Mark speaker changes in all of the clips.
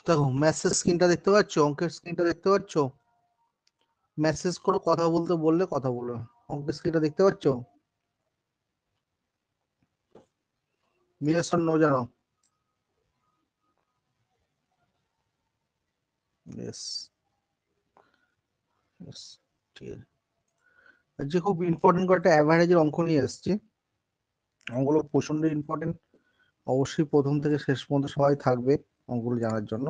Speaker 1: দেখো মেসেজ স্ক্রিনটা দেখতে পাচ্ছ, অঙ্কের স্ক্রিনটা দেখতে পাচ্ছ? মেসেজ করে কথা বলতে বললে কথা বলবে। অঙ্কের স্ক্রিনটা দেখতে পাচ্ছ? ইয়েস অর নো জানো? ইয়েস, ইয়েস, ঠিক আছে। আজকে খুব ইম্পর্টেন্ট কয়েকটা অ্যাভারেজের অঙ্ক নিয়ে এসেছি। অঙ্কগুলো প্রচন্ড ইম্পর্টেন্ট, অবশ্যই প্রথম থেকে শেষ পর্যন্ত সবাই থাকবে অঙ্কগুলো জানার জন্য।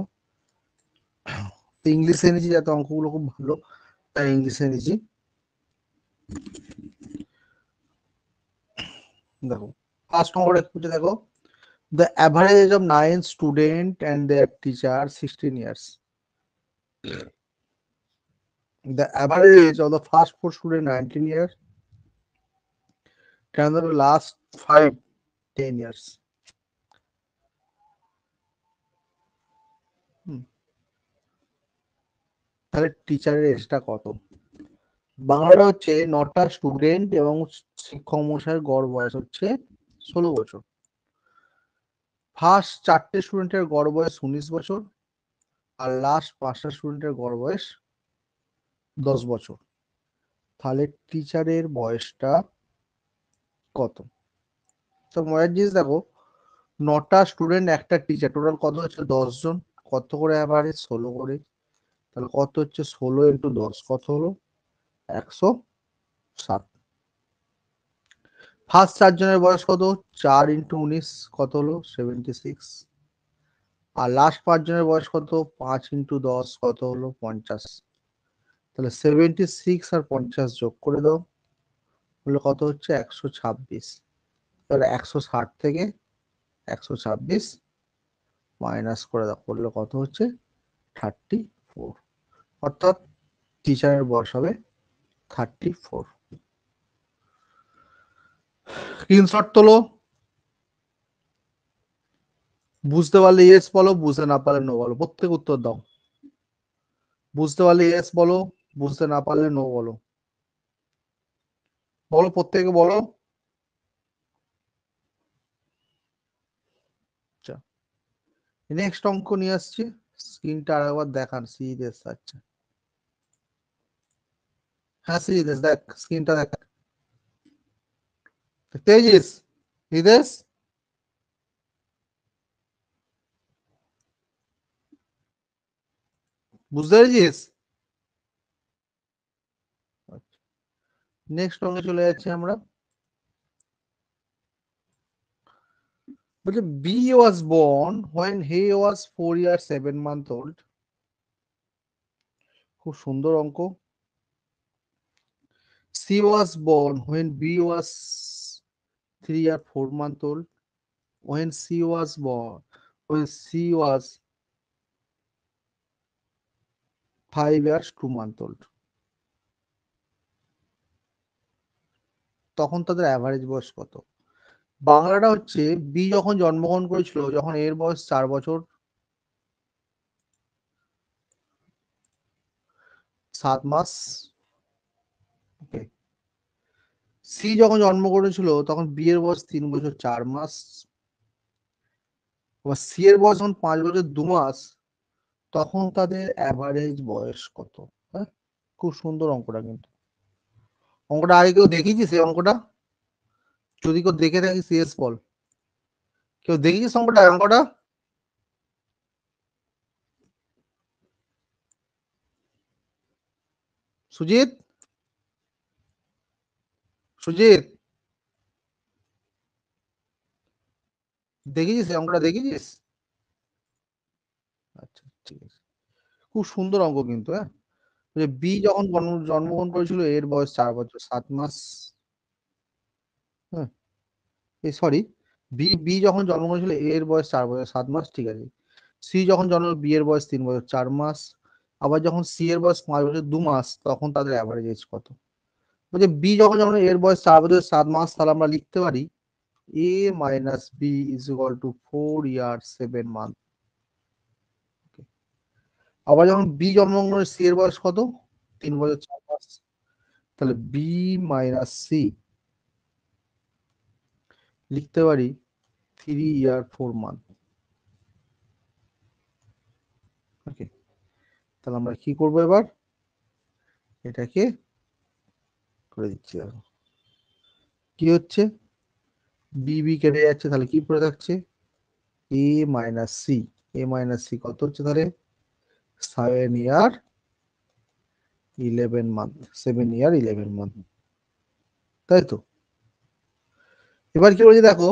Speaker 1: তো ইংলিশে এনেছি যাতে অঙ্কগুলো খুব ভালো, তাই ইংলিশে এনেছি। দেখো ফার্স্ট অঙ্কটা একটু দেখো, the average age of 9 student and their teacher 16 years. The average age of the first 4 student 19 years, and the last 5 10 years. তাহলে টিচারের এজটা কত? বাংলাটা হচ্ছে 9টা স্টুডেন্ট এবং শিক্ষক মশাইয়ের গড় বয়স হচ্ছে 16 বছর। ফার্স্ট 4টে স্টুডেন্টের গড় বয়স 19 বছর, আর লাস্ট 5টা স্টুডেন্টের গড় বয়স 10 বছর। তাহলে টিচারের বয়সটা কত? তো মজার জিনিস দেখো, 9টা স্টুডেন্ট একটা টিচার, টোটাল কত হচ্ছে 10 জন। কত করে অ্যাভারেজ? 16 করে। তাহলে কত হচ্ছে 16 ইন্টু 10, কত হলো? 107। ফার্স্ট 4 জনের বয়স কত? 4 ইন্টু 19, কত হলো? 76। আর লাস্ট 5 জনের বয়স কত? 5 ইন্টু 10, কত হলো? 50। তাহলে 76 আর 50 যোগ করে দাও, হলো কত হচ্ছে? 126। তাহলে 160 থেকে 126 মাইনাস করে দাও, করলে কত হচ্ছে? 34। অর্থাৎ টিচারের বয়স হবে 34। স্ক্রিনশট তোলো, বুঝতে পারলে ইয়েস বলো, বুঝতে না পারলে নো বলো। প্রত্যেক উত্তর দাও। বুঝতে পারলে ইয়েস বলো, বুঝতে না পারলে নো বলো। বলো, প্রত্যেকে বলো। আচ্ছা, নেক্সট অঙ্ক নিয়ে আসছি। স্ক্রিনটা আরেকবার দেখান সিরিয়াস। আচ্ছা, হ্যাঁ সিরিয়াস, দেখ স্ক্রিনটা দেখ। দেখতে পেয়েছিস হৃদেশ? বুঝতে পেরেছিস? নেক্সট অঙ্কে চলে যাচ্ছি আমরা। বলছে B was born when he was 4 years 7 month old. খুব সুন্দর অঙ্ক। C was born when B was 3 or 4 month old. When C was born, when C was 5 years 2 month old. তখন তাদের অ্যাভারেজ বয়স কত? বাংলাটা হচ্ছে বি যখন জন্মগ্রহণ করেছিল, যখন এর বয়স 4 বছর 7 মাস। ওকে। সি যখন জন্ম করেছিল তখন বি এর বয়স 3 বছর 4 মাস। আবার সি এর বয়স যখন 5 বছর 2 মাস, তখন তাদের অ্যাভারেজ বয়স কত? হ্যাঁ, খুব সুন্দর অঙ্কটা কিন্তু। অঙ্কটা আগে কেউ দেখিয়েছিস এই অঙ্কটা? যদি কেউ দেখে থাকিস ইয়েস বল। কেউ দেখিয়েছিস অঙ্কটা, অঙ্কটা? সুজিত, সুজিত দেখিয়েছিস এই অঙ্কটা, দেখিয়েছিস? আচ্ছা ঠিক আছে, খুব সুন্দর অঙ্ক কিন্তু। হ্যাঁ, যে বি যখন জন্মগ্রহণ করেছিল এর বয়স 4 বছর 7 মাস। হ্যাঁ, এই সরি, বি বি যখন জন্ম করেছিল এর বয়স 4 বছর 7 মাস, ঠিক আছে। সি যখন জন্ম, বি এর বয়স 3 বছর 4 মাস। আবার যখন সি এর বয়স 5 বছর 2 মাস, তখন তাদের অ্যাভারেজ এজ কত? বলছে বি যখন যখন এর বয়স 4 বছর 7 মাস, তাহলে আমরা লিখতে পারি A minus B is equal to 4 year 7 month. আবার যখন বি জন্মগ্রহণ করে সি এর বয়স কত? 3 বছর 4 মাস। তাহলে বি মাইনাস সি লিখতে পারি 3 ইয়ার 4 মান্থ। তাহলে আমরা কি করবো এবার, এটাকে করে দিচ্ছি। দেখো কি হচ্ছে, বি কেটে যাচ্ছে, তাহলে কি পড়ে থাকছে, এ মাইনাস সি। এ মাইনাস সি কত হচ্ছে তাহলে 7 ইয়ার 11 মান্থ, 7 ইয়ার 11 মান্থ, তাই তো। এবার কি বলছে দেখো,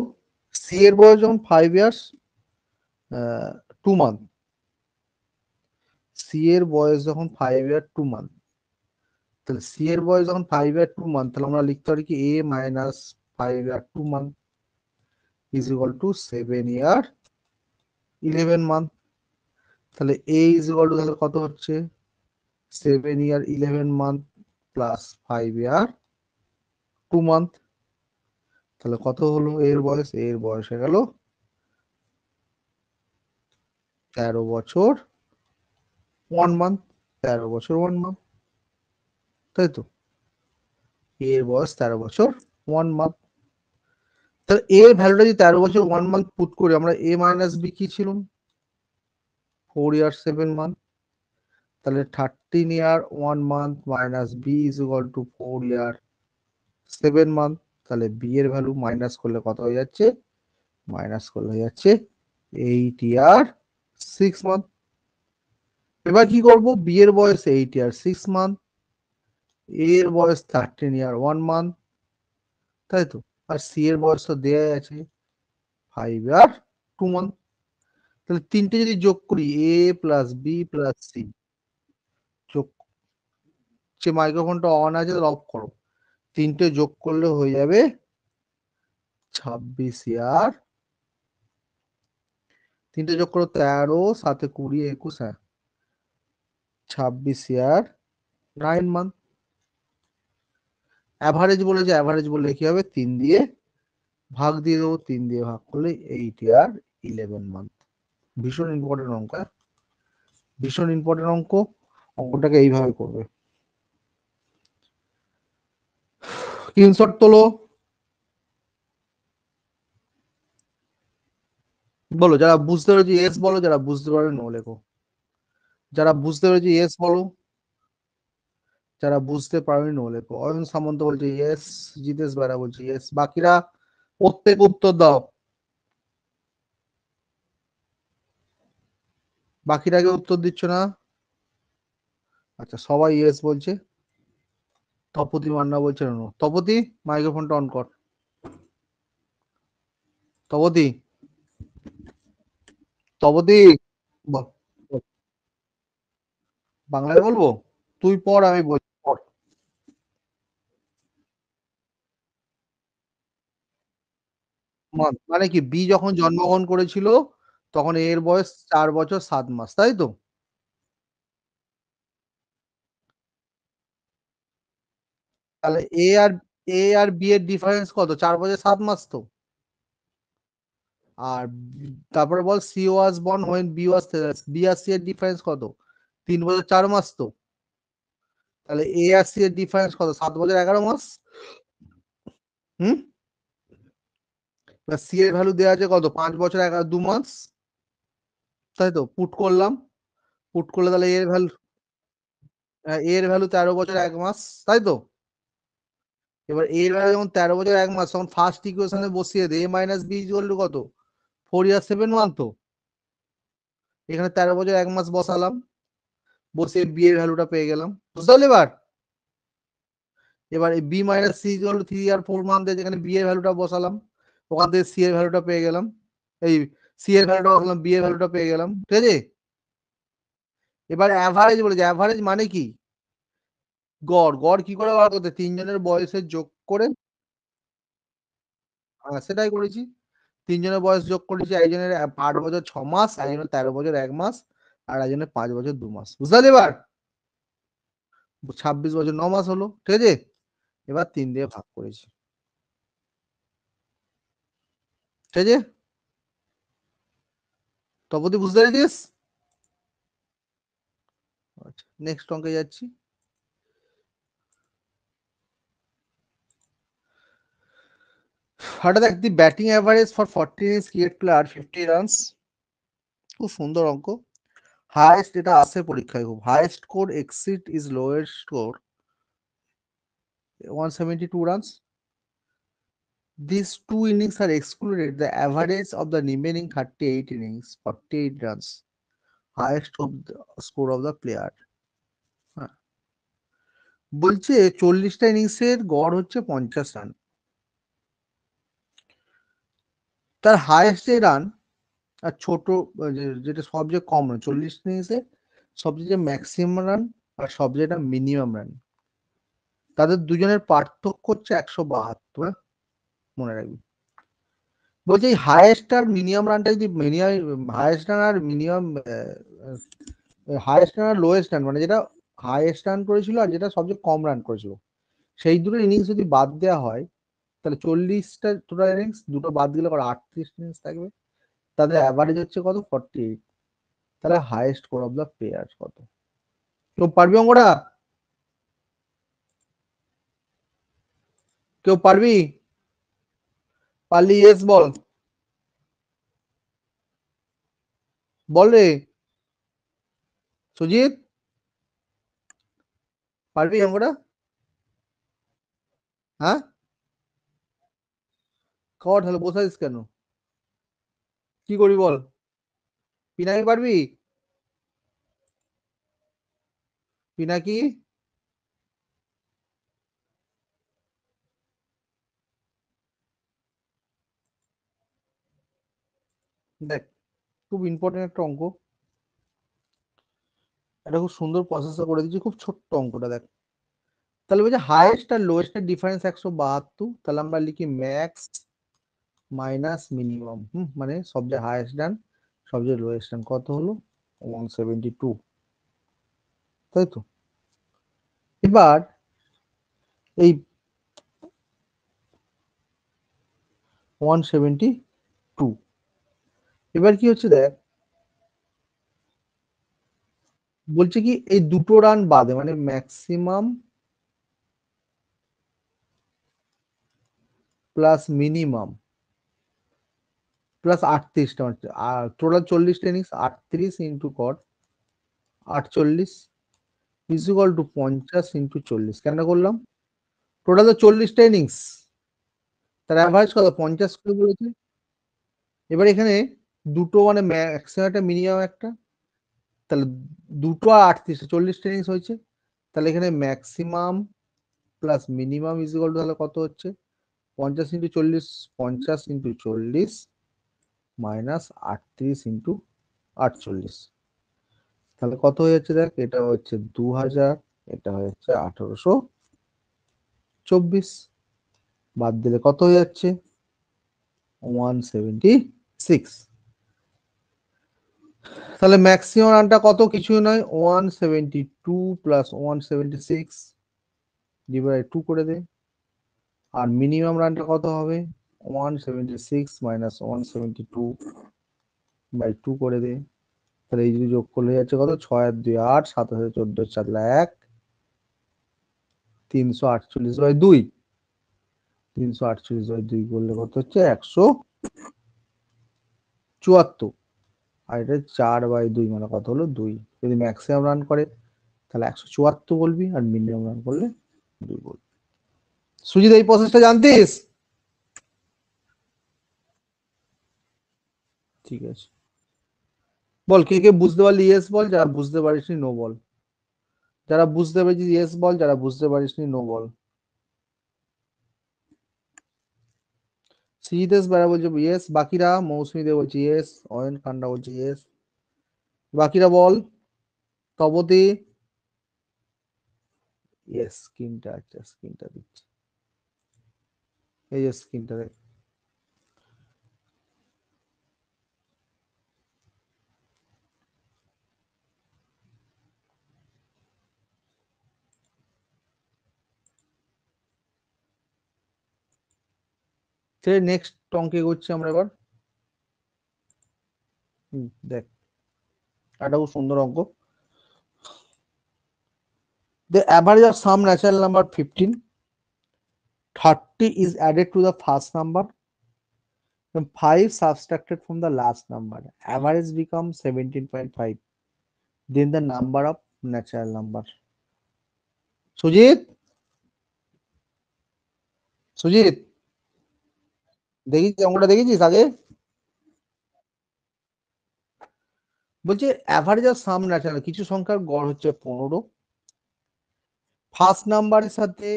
Speaker 1: সি এর বয়স যখন 5 ইয়ার্স 2 মান্থ, সি এর বয়স যখন 5 ইয়ার 2 মান্থ, তাহলে সি এর বয়স যখন 5 ইয়ার 2 মান্থ, তাহলে আমরা লিখতে পারি কি A minus 5 year 2 month is equal to 7 year 11 month. তাহলে এ ইজ ইকুয়াল টু তাহলে কত হচ্ছে 7 year 11 month plus 5 year 2 month, তাহলে কত হলো এর বয়স, এর বয়স হয়ে গেল 13 বছর 1 মান্থ, 13 বছর 1 মান্থ, তাই তো। এর বয়স 13 বছর 1 মান্থ। তাহলে এর ভ্যালুটা যদি 13 বছর 1 মান্থ পুট করি আমরা, এ মাইনাস বি কি ছিল 4 ইয়ার 7 মান্থ, তাহলে 13 year 1 month minus B is equal to 4 year 7 month. তাহলে বি এর ভ্যালু মাইনাস করলে কত হয়ে যাচ্ছে, মাইনাস করলে হয়ে যাচ্ছে 8 ইয়ার 6 মান্থ। এবার কি করব, বি এর বয়স 8 ইয়ার 6 মান্থ, এর বয়স 13 ইয়ার 1 মান্থ, তাই তো। আর সি এর বয়স তো দেয়া আছে 5 ইয়ার 2 মান্থ। তাহলে তিনটে যদি যোগ করি এ প্লাস বি প্লাস সি, যোগ, যে মাইক্রোফোনটা অন আছে অফ করো, তিনটে যোগ করলে হয়ে যাবে 26 ইয়ার, তিনটে যোগ করো 13 সাথে 20 21, হ্যাঁ 26 ইয়ার 9 মান্থ। অ্যাভারেজ বলেছে, অ্যাভারেজ বললে কি হবে 3 দিয়ে ভাগ দিয়ে দেবো, 3 দিয়ে ভাগ করলে 8 ইয়ার 11 মান্থ। ভীষণ ইম্পর্টেন্ট অঙ্ক, ভীষণ ইম্পর্টেন্ট অঙ্ক। অঙ্কটাকে এইভাবে করবে, স্ক্রিনশট তোলো, বলো যারা বুঝতে পেরেছি এস বলো, যারা বুঝতে পারে নো লেখো। যারা বুঝতে পেরেছি এস বলো, যারা বুঝতে পারেনি নো লেখো। অয়ন সামন্ত বলছে ইয়েস, জিতেশ বেরা বলছে ইয়েস, বাকিরা প্রত্যেক উত্তর দাও, বাকিরা কেউ উত্তর দিচ্ছ না। আচ্ছা সবাই ইয়েস বলছে। তপতি মান্না বলছে নো। তপতি মাইক্রোফোনটা অন কর, তপতি, তপতি বল, বল। বাংলায় বলবো, তুই পড় আমি বলছি, পড়। মানে কি, বি যখন জন্মগ্রহণ করেছিল তখন এর বয়স 4 বছর 7 মাস, তাই তো। তাহলে এ আর বি এর ডিফারেন্স কত, 4 বছর 7 মাস তো। আর তারপরে বল C was born when B was, B আর সি এর ডিফারেন্স কত, 3 বছর 4 মাস তো। তাহলে এ আর সি এর ডিফারেন্স কত, 7 বছর 11 মাস। হুম, সি এর ভ্যালু দেওয়া আছে কত, 5 বছর 2 মাস, তাই তো। পুট করলাম, পুট করলে তাহলে এর ভ্যালু 13 বছর 1 মাস, তাই তো। এবার এর ভ্যালু যখন 13 বছর 1 মাস, তখন ফার্স্ট ইকুয়েশনে বসিয়ে দে, এ মাইনাস বি ইকুয়াল টু কত, 4 ইয়ার 7 মান্থ তো। এখানে 13 বছর 1 মাস বসালাম, বসিয়ে বি এর ভ্যালুটা পেয়ে গেলাম, বুঝতে পারলি। এবার B minus C equal to 3 year 4 month, যেখানে বি এর ভ্যালুটা বসালাম, ওখান থেকে সি এর ভ্যালুটা পেয়ে গেলাম, এই সি এর ভ্যালুটা বসালাম, বি এর ভ্যালুটা পেয়ে গেলাম, ঠিক আছে। এবার অ্যাভারেজ বলেছে, অ্যাভারেজ মানে কি, গড়, গড় কি করে বার করতে, তিনজনের বয়সের যোগ করে, সেটাই করেছি। তিনজনের বয়স যোগ করেছি, একজনের 8 বছর 6 মাস, একজনের 13 বছর 1 মাস, আর একজনের 5 বছর 2 মাস, বুঝতে পারলি। এবার 26 বছর 9 মাস হলো, ঠিক আছে। এবার 3 দিয়ে ভাগ করেছি, ঠিক আছে। তপতি বুঝতে পেরেছিস। আচ্ছা নেক্সট অঙ্কে যাচ্ছি। হঠাৎ একটি batting average for 40 innings cricket player 50 runs, খুব সুন্দর অঙ্ক। হাইয়েস্ট এটা আসে পরীক্ষায় খুব, highest score exceed is lowest score 172 runs. These two innings are excluded. The average of the remaining 38 innings, 48 runs, highest of the score of the player. হ্যাঁ। বলছে 40টা ইনিংসের গড় হচ্ছে 50 রান, তার হাইয়েস্ট যে রান আর ছোট যেটা সবচেয়ে কম রান 40 ইনিংসে সবচেয়ে ম্যাক্সিমাম রান আর সবচেয়ে মিনিমাম রান, তাদের দুজনের পার্থক্য হচ্ছে 172। মনে রাখবি। বলছি এই হাইয়েস্ট আর মিনিমাম রানটা যদি হাইয়েস্ট রান আর মিনিমাম হাইয়েস্ট রান আর লোয়েস্ট রান মানে যেটা হাইয়েস্ট রান করেছিল আর যেটা সবচেয়ে কম রান করেছিল সেই দুটো ইনিংস যদি বাদ দেওয়া হয় তাহলে 40টা টোটাল ইনিংস দুটো বাদ দিলে করে 38 ইনিংস থাকবে, তাদের অ্যাভারেজ হচ্ছে কত 48। তাহলে highest score of the player কত? কেউ পারবি অঙ্কটা? কেউ পারবি? পারলি ইয়েস বল, বল রে সুজিত, পারবি অঙ্কটা? হ্যাঁ কর তাহলে, বসে আছিস কেন? কি করবি বল? পিনাকি পারবি? পিনাকি দেখ, খুব ইম্পর্টেন্ট একটা অঙ্ক, এটা খুব সুন্দর প্রসেসে করে দিচ্ছি, খুব ছোট্ট অঙ্কটা দেখ। তাহলে বলছে হাইয়েস্ট আর লোয়েস্ট এর ডিফারেন্স 172, তাহলে আমরা লিখি ম্যাক্স মাইনাস মিনিমাম, মানে সবচেয়ে হাইয়েস্ট রান সবচেয়ে লোয়েস্ট রান কত হলো 172, তাই তো? এবার এই 172 এবার কি হচ্ছে দেখ, বলছে কি এই দুটো রান বাদে মানে ম্যাক্সিমাম প্লাস মিনিমাম প্লাস 38টা হচ্ছে আর টোটাল 40টা ইনিংস 38 ইন্টু কর 48 ইকুয়াল টু 50 ইন্টু 40। কেন করলাম? টোটাল তো 40টা ইনিংস, তার অ্যাভারেজ কত 50 করে বলেছে। এবার এখানে দুটো মানে ম্যাক্সিমাম একটা মিনিমাম একটা, তাহলে দুটো আর 38 40টা ইনিংস হয়েছে, তাহলে এখানে maximum plus minimum equal to তাহলে কত হচ্ছে 50 ইন্টু 40, 50 ইন্টু 40 মাইনাস 38 ইন্টু 48, তাহলে কত হয়ে যাচ্ছে দেখ, এটা হচ্ছে 2000, এটা হচ্ছে 1824, বাদ দিলে কত হয়ে যাচ্ছে 176। তাহলে ম্যাক্সিমাম রানটা কত, কিছুই নয় 172 প্লাস 176 ডিভাইড 2 করে দে, আর মিনিমাম রানটা কত হবে 176 মাইনাস 172 বাই 2 করে দে, তাহলে এই যদি যোগ করলে যাচ্ছে কত 6 আর 2 8, 7 আর 14 4 1, 348 বাই 2, 348 বাই 2 করলে কত হচ্ছে 174, আর এটা 4/2 মানে কত হলো 2। যদি ম্যাক্সিমাম রান করে তাহলে 174 বলবি আর মিনিমাম রান করলে 2 বলবি। সুজিত এই প্রসেসটা জানতিস? ঠিক আছে, বল কে কে বুঝতে পারলি ইয়েস বল, যারা বুঝতে পারিসনি নো বল, যারা বুঝতে পেরেছিস ইয়েস বল, যারা বুঝতে পারিসনি নো বল। শ্রীতেশ বেড়া বলছে ইয়েস, বাকিরা মৌসুমী দে বলছে ইয়েস, অয়ন কান্ডা বলছে ইয়েস, বাকিরা বল। তপতি ইয়েস, স্ক্রিনটা আছে, স্ক্রিনটা দিচ্ছি, এই যে স্ক্রিনটা দেখ। সে নেক্সট অঙ্কে করছি আমরা এবার। দেখ একটা খুব সুন্দর অঙ্ক। The average of some natural number 15, 30 is added to the first number, then 5 subtracted from the last number. Average becomes 17.5. Then the number of natural number. Sujit, Sujit, দেখিস অঙ্কটা দেখেছিস আগে? বলছে অ্যাভারেজ অফ সাম ন্যাচারাল, কিছু সংখ্যার গড় হচ্ছে 15, ফার্স্ট নাম্বারের সাথে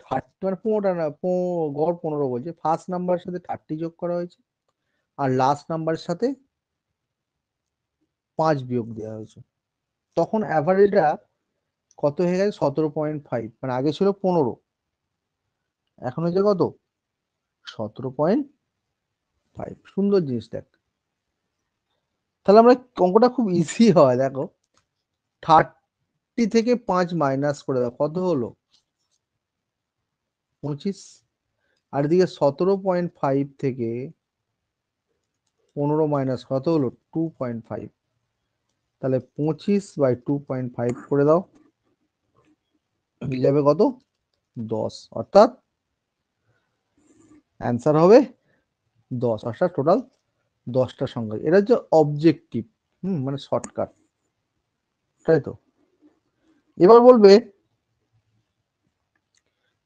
Speaker 1: 30, মানে 15টা না, গড় 15 বলছে, ফার্স্ট নাম্বারের সাথে 30 যোগ করা হয়েছে, আর লাস্ট নাম্বারের সাথে 5 বিয়োগ দেওয়া হয়েছে। তখন অ্যাভারেজটা কত হয়ে গেছে? 17.5, মানে আগে ছিল 15, এখন হচ্ছে কত? 17.5। সুন্দর জিনিস দেখ। তাহলে আমরা অঙ্কটা খুব ইজি হয়, দেখো 30 থেকে 5 মাইনাস করে দাও, কত হলো? 25। আর এদিকে 17.5 থেকে 15 মাইনাস কত হলো? 2.5। তাহলে 25/2.5 করে দাও, মিলে যাবে কত? 10। অর্থাৎ অ্যান্সার হবে 10, অর্থাৎ টোটাল 10টা সংখ্যা। এটা হচ্ছে অবজেক্টিভ, মানে শর্টকাট, তাই তো? এবার বলবে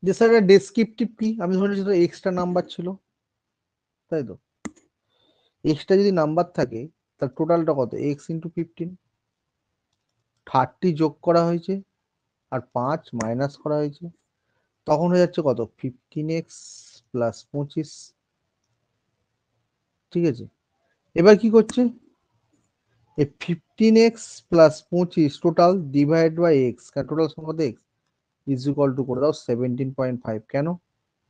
Speaker 1: যে স্যার এটা ডেসক্রিপটিভ কি? আমি ধরে নিচ্ছি তো এক্সট্রা নাম্বার ছিল, তাই তো? এক্সট্রা যদি নাম্বার থাকে তার টোটালটা কত? এক্স ইন্টু 15, 30 যোগ করা হয়েছে আর 5 মাইনাস করা হয়েছে, তখন হয়ে যাচ্ছে কত? 15x plus 25। ঠিক আছে, এবার কি করছে? এই 15x plus 25 total divide by x, কারণ টোটাল সংখ্যা তো এক্স, ইজ ইকুয়াল টু করে দাও 17.5। কেন?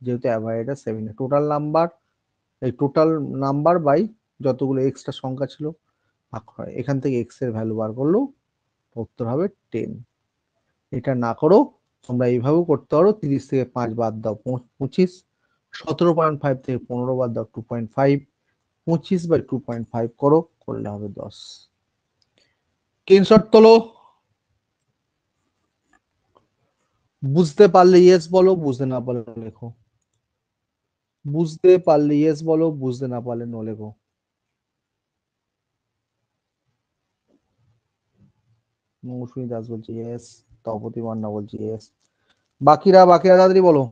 Speaker 1: যেহেতু অ্যাভারেজটা 7, টোটাল নাম্বার, এই টোটাল নাম্বার বাই যতগুলো এক্সট্রা সংখ্যা ছিল ভাগ হয়, এখান থেকে এক্স এর ভ্যালু বার করলেও উত্তর হবে 10। এটা না করো তোমরা এইভাবেও করতে পারো, 30 থেকে 5 বাদ দাও 25, 17.5 থেকে 15 বাদ দাও 2.5, 25/2.5 করো, করলে হবে 10। স্ক্রিনশট তোলো। বুঝতে পারলে ইয়েস বলো, বুঝতে না পারলে নো লেখো। বুঝতে পারলে ইয়েস বলো, বুঝতে না পারলে নো লেখো। মৌসুমী দাস বলছি ইয়েস, তপতি মান্না বলছি ইয়েস। বাকিরা বাকিরা তাড়াতাড়ি বলো।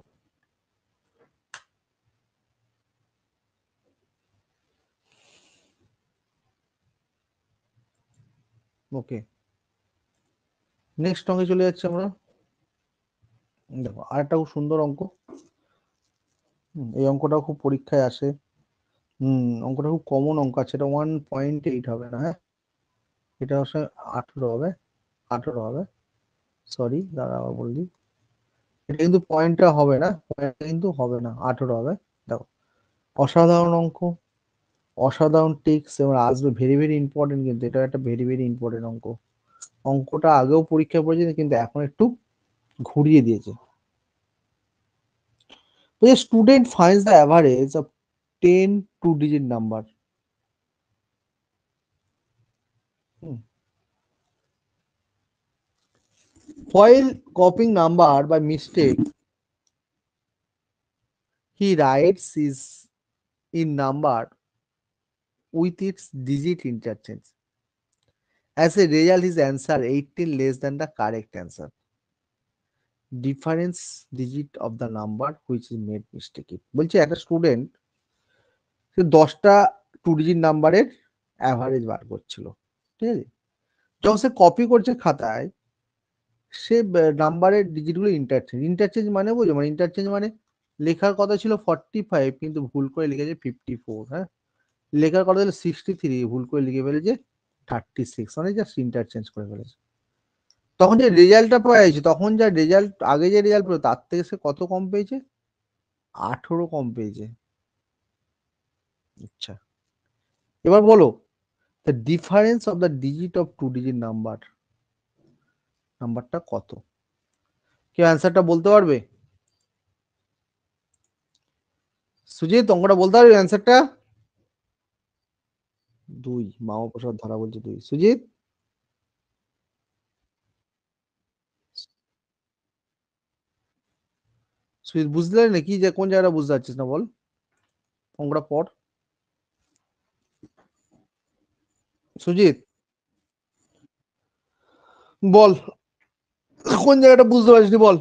Speaker 1: ওকে, নেক্সট অঙ্কে চলে যাচ্ছে আমরা। দেখো আরেকটা খুব সুন্দর অঙ্ক। এই অঙ্কটা খুব পরীক্ষায় আসে। অঙ্কটা খুব কমন অঙ্ক আছে, এটা 1.8 হবে না, হ্যাঁ এটা হচ্ছে 18 হবে, 18 হবে। সরি দাঁড়া আবার বললি, এটা কিন্তু পয়েন্টটা হবে না, পয়েন্টটা কিন্তু হবে না, 18 হবে। দেখো অসাধারণ অঙ্ক, অসাধারণ টিক্স, এবং আসবে ভেরি ভেরি ইম্পর্টেন্ট, কিন্তু এটা একটা ভেরি ভেরি ইম্পর্টেন্ট অঙ্ক। অঙ্কটা আগেও পরীক্ষা পড়েছে কিন্তু এখন একটু ঘুরিয়ে দিয়েছে। তো student finds the average of 10 2-digit number. While copying number by mistake, he writes his in number with its digit interchange. As a result, his answer 18 less than the correct answer. Difference digit of the number which is made mistake. বলছে একটা student সে 10টা 2-digit নাম্বারের average বার করছিল, ঠিক আছে? যখন সে copy করছে খাতায়, সে নাম্বারের ডিজিটগুলো ইন্টারচেঞ্জ, ইন্টারচেঞ্জ মানে বুঝো, মানে ইন্টারচেঞ্জ মানে লেখার কথা ছিল 45 কিন্তু ভুল করে লিখেছে 54, হ্যাঁ, লেখার কথা ছিল 63 ভুল করে লিখে ফেলেছে 36, মানে জাস্ট ইন্টারচেঞ্জ করে ফেলেছে। তখন যে রেজাল্টটা পেয়েছে, তখন যা রেজাল্ট আগে যে রেজাল্ট পেলো তার থেকে সে কত কম পেয়েছে? 18 কম পেয়েছে। আচ্ছা, এবার বলো the difference of the digit of 2-digit number, নাম্বারটা কত? কেউ অ্যান্সারটা বলতে পারবে? সুজিত অঙ্কটা বলতে পারবে অ্যান্সারটা? 2, মামা প্রসাদ ধারা বলছে 2। সুজিত, সুজিত বুঝতে নাকি যে কোন জায়গাটা বুঝতে পারছিস না বল, অঙ্কটা পড়। সুজিত, বল কোন জায়গাটা বুঝতে পারিস বল।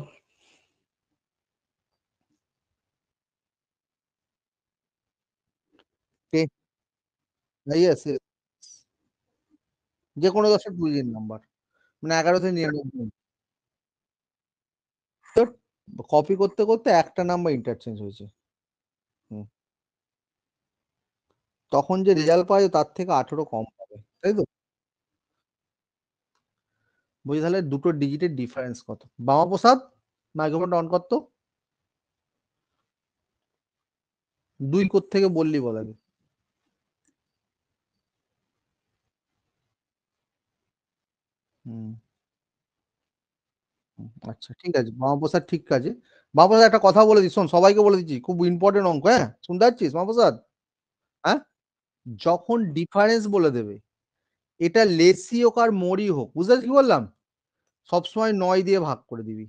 Speaker 1: ইয়েস, যে কোনো 10 2 ডিজিট নাম্বার, মানে 11 থেকে 99। কপি করতে করতে একটা নাম্বার ইন্টারচেঞ্জ হয়েছে। হুম। তখন যে রেজাল্ট পাওয়া যায় তার থেকে 18 কম পাবে, তাই তো? বুঝি তাহলে দুটো ডিজিটের ডিফারেন্স কত? বামা প্রসাদ, মাইক্রোফোনটা অন করতো। 2 কোত্থেকে বললি বল আগে। হুম, আচ্ছা ঠিক আছে, বামা প্রসাদ ঠিক আছে। বামা প্রসাদ একটা কথা বলে দিস, শোন সবাইকে বলে দিচ্ছি, খুব ইম্পর্টেন্ট অঙ্ক, হ্যাঁ শুনতে পাচ্ছিস বামা প্রসাদ? হ্যাঁ, যখন ডিফারেন্স বলে দেবে, এটা লেসি হোক আর মোরই হোক, বুঝতে পারছিস কি বললাম? সবসময় 9 দিয়ে ভাগ করে দিবি।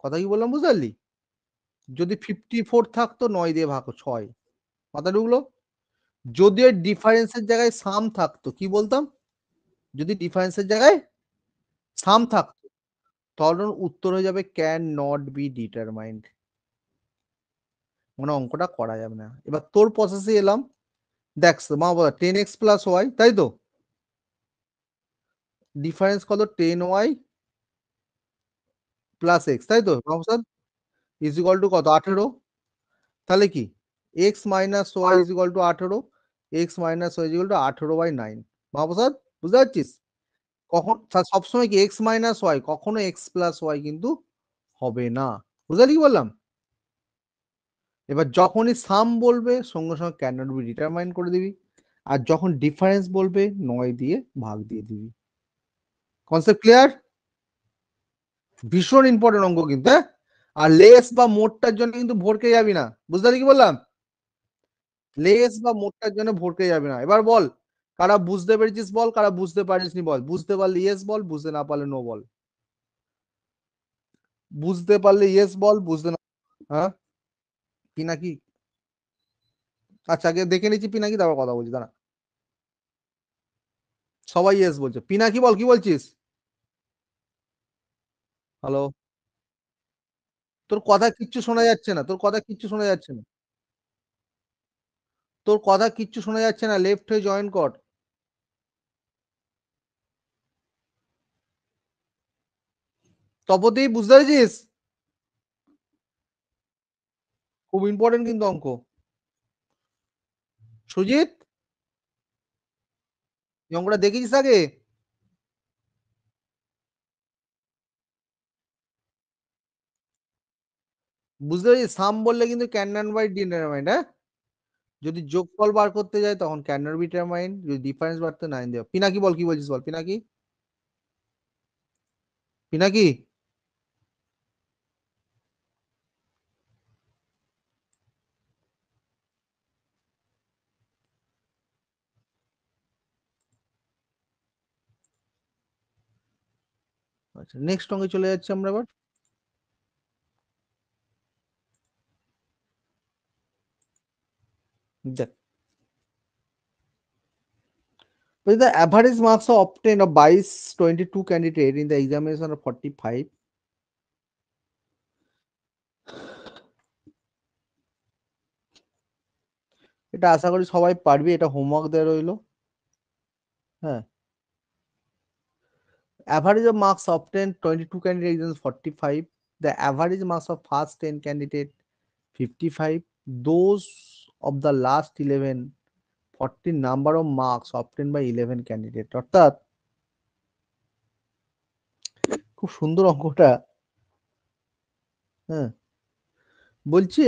Speaker 1: কথা কি বললাম বুঝতে পারলি? যদি 54 থাকতো 9 দিয়ে ভাগ 6, মাথা ঢুকলো? যদি এর ডিফারেন্সের জায়গায় সাম থাকতো কি বলতাম? যদি ডিফারেন্সের জায়গায় সাম থাকতো, তখন উত্তর হয়ে যাবে ক্যান নট বি ডিটারমাইন্ড, মানে অঙ্কটা করা যাবে না। এবার তোর প্রসেসে এলাম, দেখ মা বলা 10x প্লাস ওয়াই, তাই তো? ডিফারেন্স কত? 10y প্লাস এক্স, তাই তো মাহমুদ? ইজ ইকুয়াল টু কত? 18। তাহলে কি x minus y is equal to 18, x minus y is equal to 18/9। Mahaprasad বুঝতে পারছিস? কখন সবসময় কি এক্স মাইনাস ওয়াই, কখনো এক্স প্লাস ওয়াই কিন্তু হবে না। বুঝতে পারলি কি বললাম? এবার যখনই সাম বলবে সঙ্গে সঙ্গে ক্যান নট বি ডিটারমাইন করে দিবি, আর যখন ডিফারেন্স বলবে 9 দিয়ে ভাগ দিয়ে দিবি। Concept clear? ভীষণ ইম্পর্টেন্ট অঙ্ক কিন্তু, হ্যাঁ। আর লেস বা মোটটার জন্য কিন্তু ভরকে যাবি না, বুঝতে পারলি কি বললাম? লেস বা মোটটার জন্য ভরকে যাবে না। এবার বল, কারা বুঝতে পেরেছিস বল, কারা বুঝতে পারিসনি বল। বুঝতে পারলে ইয়েস বল, বুঝতে না পারলে নো বল। বুঝতে পারলে ইয়েস বল, বুঝতে না। হ্যাঁ, পিনাকি। আচ্ছা আগে দেখে নিচ্ছি পিনাকি, তারপর কথা বলছি, দাঁড়া। সবাই ইয়েস বলছে। পিনাকি বল, কি বলছিস? হ্যালো? তোর কথা কিচ্ছু শোনা যাচ্ছে না, তোর কথা কিচ্ছু শোনা যাচ্ছে না, তোর কথা কিচ্ছু শোনা যাচ্ছে না, লেফট হয়ে জয়েন কর। তপতি বুঝতে পেরেছিস? খুব ইম্পর্টেন্ট কিন্তু অঙ্ক। সুজিত, এই অঙ্কটা দেখেছিস আগে? বুঝতে পেরেছিস? সাম বললে কিন্তু ক্যান নট বাই ডিটারমাইন্ড, হ্যাঁ। যদি যোগফল বার করতে যায় তখন ক্যান নট বি ডিটারমাইন্ড, যদি ডিফারেন্স বাড়তে 9 দেওয়া। পিনাকি বল, কি বলছিস বল পিনাকি। পিনাকি, আচ্ছা নেক্সট অঙ্কে চলে যাচ্ছি আমরা এবার। দেখ, the average marks are obtained by 22 candidate in the examination of 45. এটা আশা করি সবাই পারবি, এটা হোমওয়ার্ক দেওয়া রইলো। হ্যাঁ, average of marks obtained 22 candidate exams 45, the average marks of first 10 candidate 55, those of the last 11 40 number of marks obtained by 11 candidate, অর্থাৎ খুব সুন্দর অঙ্কটা। হ্যাঁ, বলছে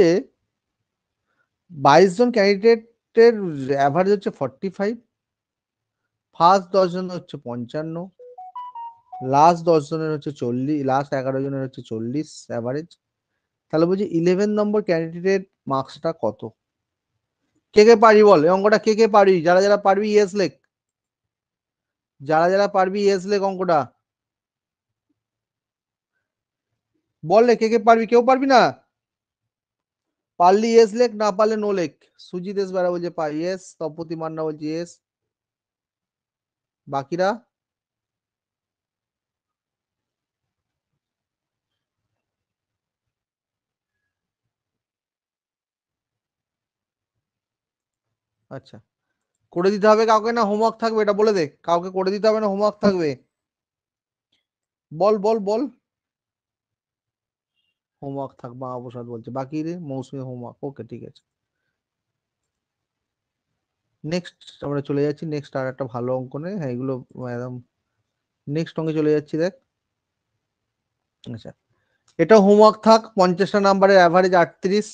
Speaker 1: 22 জন ক্যান্ডিডেটের অ্যাভারেজ হচ্ছে 45, ফার্স্ট 10 জনের হচ্ছে 55, লাস্ট 10 জনের হচ্ছে 40, লাস্ট 11 জনের হচ্ছে 40 অ্যাভারেজ। তাহলে বলছি 11 নম্বর ক্যান্ডিডেটের মার্কসটা কত? কে কে পারবি বল এই অঙ্কটা, কে কে পারবি? যারা যারা পারবি ইয়েস লেখ, যারা যারা পারবি ইয়েস লেখ অঙ্কটা। বল রে, কে কে পারবি? কেউ পারবি না? পারলি ইয়েস লেখ, না পারলে নো লেখ। সুজিত এস বেড়া বলছে পার ইয়েস, তপতি মান্না বলছে ইয়েস, বাকিরা আচ্ছা, করে দিতে হবে কাউকে না হোমওয়ার্ক থাকবে? এটা বলে দে, কাউকে করে দিতে হবে না হোমওয়ার্ক থাকবে? বল বল বল। হোমওয়ার্ক থাকবে, অবসাদ বলছে বাকি রে মৌসুমী হোমওয়ার্ক, ওকে ঠিক আছে। নেক্সট আমরা চলে যাচ্ছি, নেক্সট আর একটা ভালো অঙ্ক নেই, হ্যাঁ এগুলো একদম। নেক্সট অঙ্কে চলে যাচ্ছি, দেখ। আচ্ছা, এটা হোমওয়ার্ক থাক, 50টা নাম্বারের অ্যাভারেজ 38।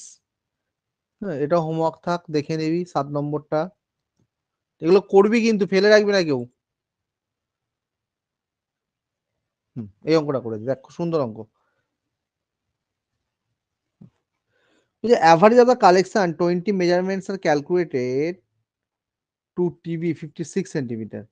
Speaker 1: হ্যাঁ, এটা হোমওয়ার্ক থাক, দেখে নিবি 7 নম্বরটা। এগুলো করবি কিন্তু ফেলে রাখবি না কেউ। এই অঙ্কটা করে দেখ, খুব সুন্দর অঙ্ক। The average of the collection 20 measurements are calculated to TB 56 centimeter.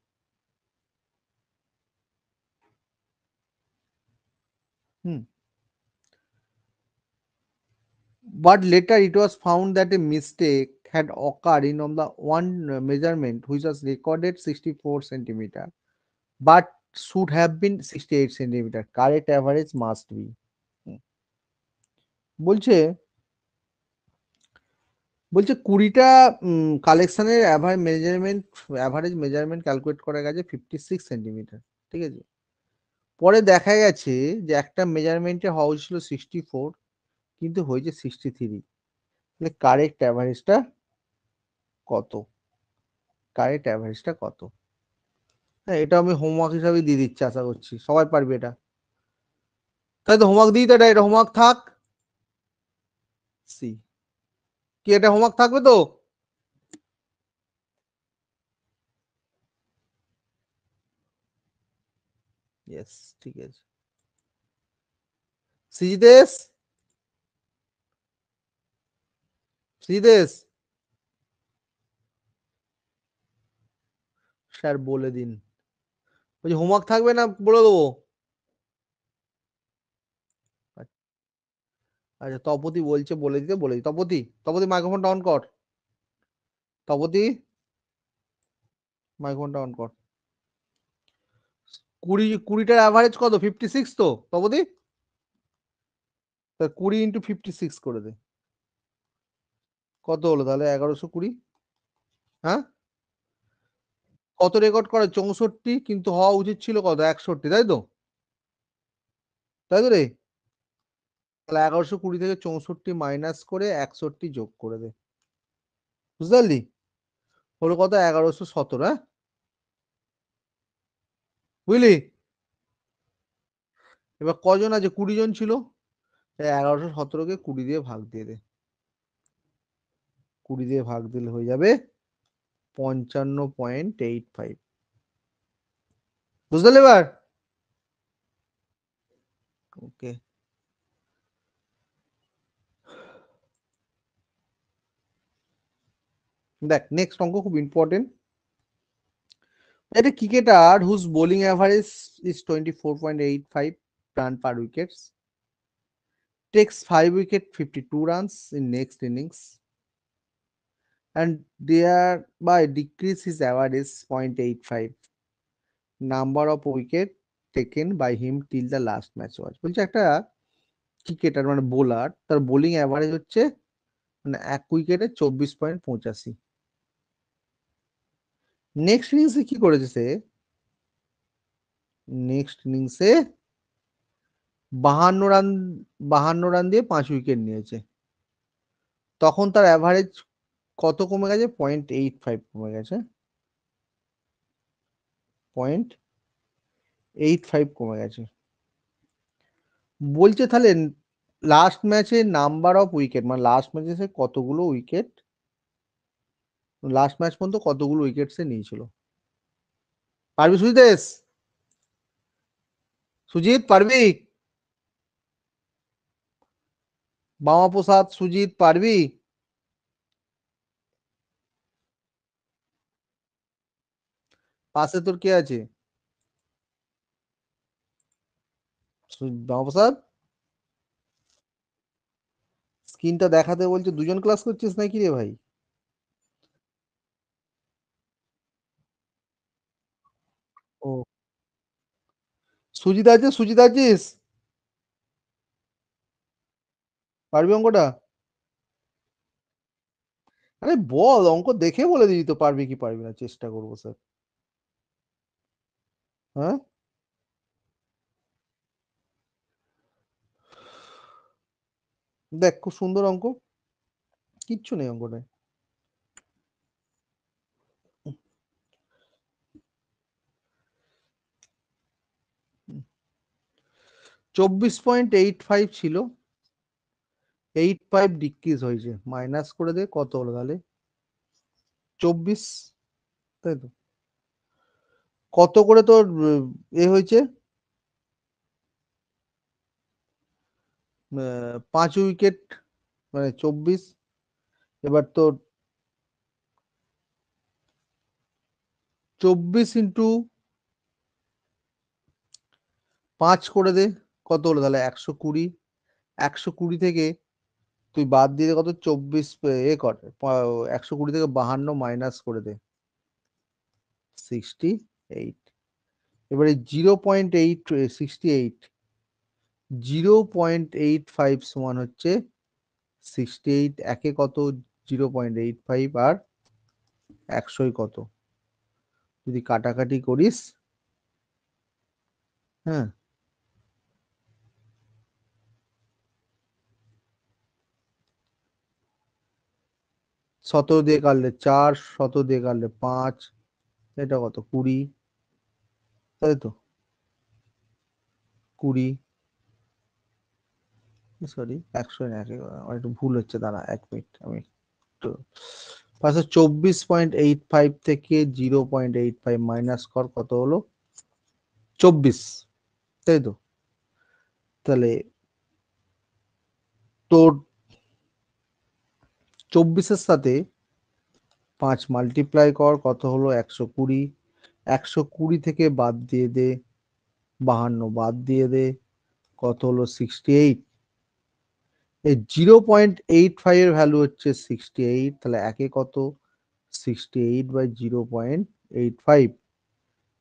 Speaker 1: But later it was found that a mistake had occurred in on the one measurement which was recorded 64 centimeter but should have been 68 centimeter. Correct average must be. হুম, বলছে বলছে 20টা কালেকশনের average measurement calculate করা গেছে 56 centimetre, ঠিক আছে। পরে দেখা গেছে যে একটা মেজারমেন্টে হওয়া ছিল 64, কিন্তু হয়েছে 63। তাহলে কারেক্ট অ্যাভারেজটা কত? কারেক্ট অ্যাভারেজটা কত? হ্যাঁ, এটা আমি হোমওয়ার্ক হিসাবে দিয়ে দিচ্ছি, আশা করছি সবাই পারবে এটা। তাই তো হোমওয়ার্ক দিই তো, এটা এটা হোমওয়ার্ক থাক। সি, কি এটা হোমওয়ার্ক থাকবে তো? ইয়েস, ঠিক আছে। সৃজিতেশ, সৃজিতেশ স্যার বলে দিন। বলছি হোমওয়ার্ক থাকবে না বলে দেবো? আচ্ছা, তপতি বলছে বলে দিতে, বলে দিই। তপতি, তপতি মাইক্রোফোনটা অন কর। তপতি মাইক্রোফোনটা অন কর। 20টার অ্যাভারেজ কত? 56 তো তপতি? তা 20 × 56 করে দে। কত হলো তাহলে? 1120। হ্যাঁ, কত রেকর্ড করে? 64, কিন্তু হওয়া উচিত ছিল কত? 61, তাই তো? তাই তো রে? তাহলে 1120 থেকে 64 মাইনাস করে 61 যোগ করে দে। বুঝতে পারলি? হলো কত? 1117। হ্যাঁ, বুঝলি? এবার কজন আছে? 20 জন ছিল। 1117কে 20 দিয়ে ভাগ দিয়ে দে। 20 দিয়ে ভাগ দিলে হয়ে যাবে 55.85। বুঝতে পারলি এবার? ওকে, দেখ নেক্সট অঙ্ক খুব ইম্পর্টেন্ট। একটা cricketer whose bowling average is 24.85 run per wickets takes 5 wicket 52 runs in next innings and thereby decrease his average 0.85 number of wicket taken by him till the last match was। বলছে একটা cricketer মানে bowler, তার bowling average হচ্ছে মানে 1 উইকেটে 24.85। Next ইনিংসে কি করেছে সে? নেক্সট ইনিংসে 52 রান, 52 রান দিয়ে 5 উইকেট নিয়েছে। তখন তার অ্যাভারেজ কত কমে গেছে? 0.85 কমে গেছে। 0.85 কমে গেছে। বলছে তাহলে লাস্ট ম্যাচে নাম্বার অফ উইকেট, মানে লাস্ট ম্যাচে সে কতগুলো উইকেট, লাস্ট ম্যাচ পর্যন্ত কতগুলো উইকেট সে নিয়েছিল। পারবি সুজিতেশ? সুজিত পারবি? বামা প্রসাদ, সুজিত পারবি? পাশে তোর কে আছে? বামা প্রসাদ, স্ক্রিনটা দেখাতে বলছে। দুজন ক্লাস করছিস নাকি রে ভাই? ও, সুজিত আছে? সুজিত আছিস? পারবি অঙ্কটা? আরে বল, অঙ্ক দেখে বলে দিবি তো, পারবি কি পারবি না, চেষ্টা করবো স্যার। হ্যাঁ, দেখ খুব সুন্দর অঙ্ক, কিচ্ছু নেই অঙ্কটায়। 24.85 ছিল, 85 ডিক্রিজ হয়েছে, মাইনাস করে দে কত হলো তাহলে 24, তাই তো? কত করে তোর এ হয়েছে, 5 উইকেট মানে 24, এবার তোর 24 ইন্টু 5 করে দে কত হলো তাহলে 120, 120 থেকে তুই বাদ দিয়ে দে কত 24, এ কর 120 থেকে 52 মাইনাস করে দে 68, এবারে 0.8 68, 0.85 সমান হচ্ছে 68, একে কত 0.85 আর 100 কত, যদি কাটাকাটি করিস, হ্যাঁ 17 দিয়ে কাটলে 4, 17 দিয়ে কাটলে 5, এটা কত 20, তাই তো 20, সরি 100 না, আমার একটু ভুল হচ্ছে, দাঁড়া 1 মিনিট, আমি একটু 524.85 থেকে 0.85 মাইনাস কর কত হলো 24, তাই তো? তাহলে তোর 24-এর সাথে 5 মাল্টিপ্লাই কর কত হলো 120, 120 থেকে বাদ দিয়ে দে 52, বাদ দিয়ে দে কত হলো 68, এই 0.85 এর ভ্যালু হচ্ছে 68, তাহলে একে কত 68/0.85,